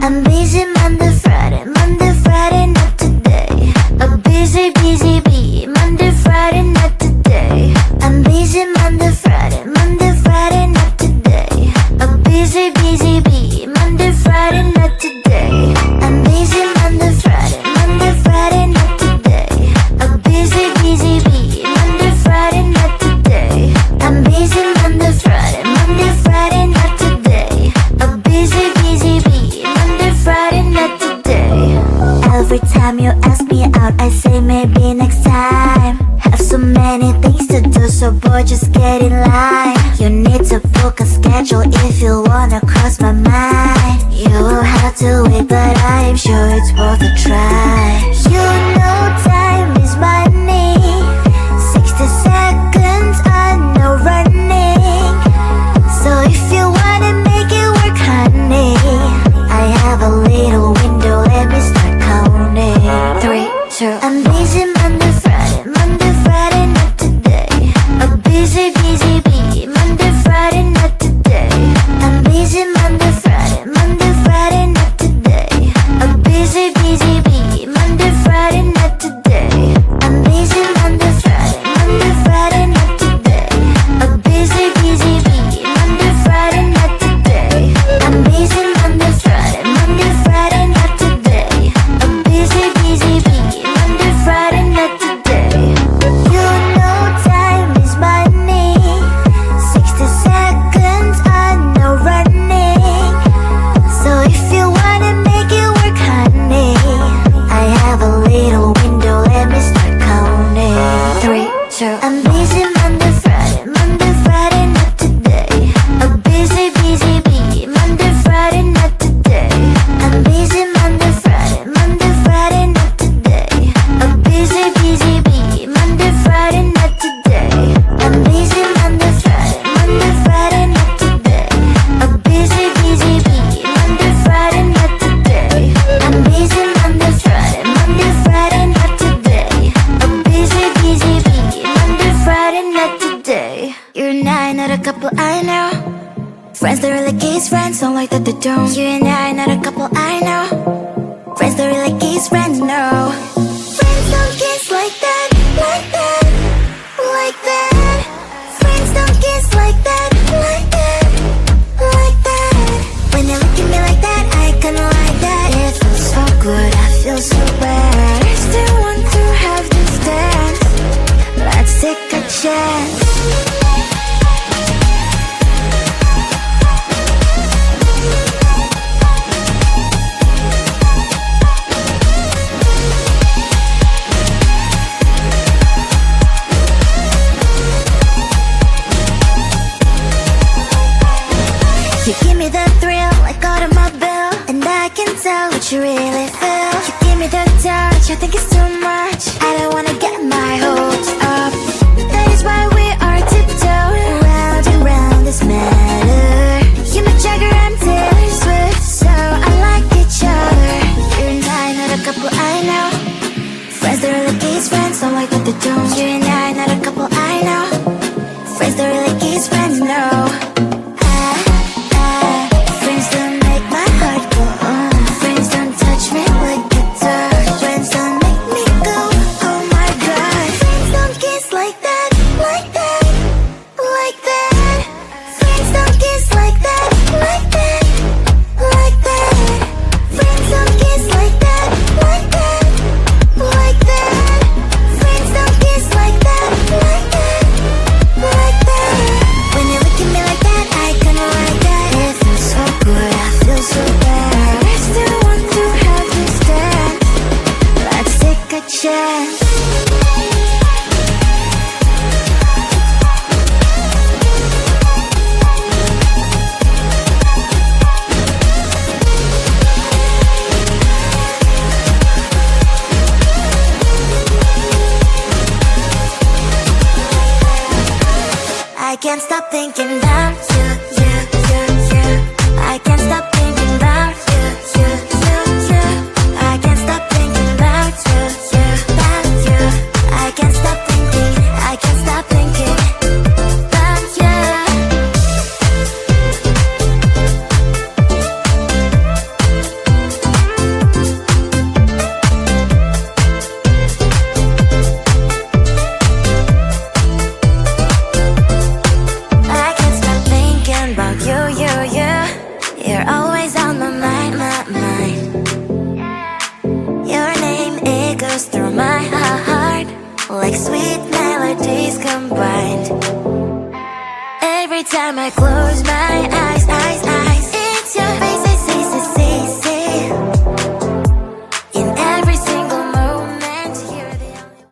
I'm busy Monday, Friday, not today. A busy, busy bee, Monday, Friday, not today. I'm busy Monday, Friday, not today. A busy, busy bee, Monday, Friday, not today. I'm busy Monday, Friday, not today. A busy, busy bee, Monday, Friday, not today. I'm busy Monday, Friday, not today. A busy, busy bee, Monday, Friday, not today. Every time you ask me out, I say maybe next time. Have so many things to do, so boy, just get in line. You need to book a schedule if you wanna cross my mind. You will have to wait, but I am sure it's worth a try. You know time is money. 60 seconds, I know running. So if you wanna make it work, honey, I have a little window, let me start counting. 3, 2, I'm busy Monday, Friday, not today. A busy, busy bee, Monday, Friday, not today. I'm busy Monday, Friday, not today. A busy, busy bee, Monday, Friday, not today. I'm busy Monday, Friday, not today. A busy, busy bee, Monday, Friday, not today. I'm busy Monday, Friday, not today. A busy, busy bee, Monday, Friday, not today. You know time is money. 60 seconds, I know running. So if you wanna make it work, honey, I have a little window, let me start counting. 3, 2, I'm busy Monday, Friday, not today. A busy, busy bee, Monday, Friday, not today. I'm busy Monday, Friday, not today. A busy, busy bee, Monday, Friday, not today. I'm busy Monday, Friday, not today. A busy, busy bee, Monday, Friday, not today. I'm busy Monday, Friday, not today. A busy, busy bee, Monday, Friday, not today. You and I, not a couple I know. Friends that really kiss friends, don't like that they don't. You and I, not a couple I know. Friends that really kiss friends, no. Friends don't kiss like that, like that, like that. Friends don't kiss like that, like that, like that. When you look at me like that, I kinda like that. It feels so good, I feel so bad. I still want to have this dance. Let's take a chance. You give me the thrill like automobile, and I can tell what you really feel. You give me the touch, I think it's too much. I don't wanna get my hopes up. That is why we are tiptoeing round and round this matter. You Mick Jagger, I'm Taylor Swift, so I like each other. You and I, not a couple I know. Friends that really kiss friends, don't like what they don't. You and I, not a couple I know. Friends that really kiss friends, no. Friends don't make my heart go on. Friends don't touch me like guitar. Friends don't make me go, oh my god. Friends don't kiss like that, like that, like that. Friends don't kiss like that, like that, like that. Friends don't kiss like that, like that, like that. Friends don't kiss like that, like that, like that. When you look at me like that, I kinda like that. It feels so good, I feel so bad. I still want to have this dance. Let's take a chance. I can't stop thinking about you, you, you, you. I can't stop thinking about you, you, you, you. I can't stop thinking about you, you, about you. I can't stop thinking, I can't stop thinking about you. time I close my eyes, it's your face I see. In every single moment, you're the only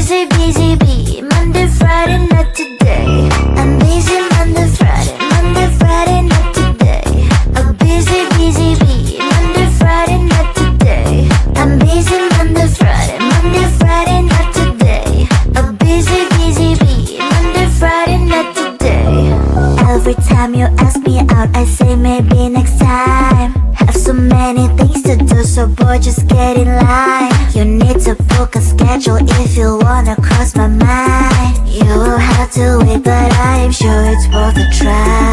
busy, busy bee. Monday, Friday, not today. I'm busy Monday, Friday, Monday, Friday, not today. A busy, busy bee. Monday, Friday, not today. I'm busy Monday, Friday, Monday, Friday, not today. A busy, busy bee. Monday, Friday, not today. Every time you ask me out, I say maybe next time. Have so many things to do, so boy, just get in line. You need to book a schedule if you wanna cross my mind. You will have to wait, but I am sure it's worth a try.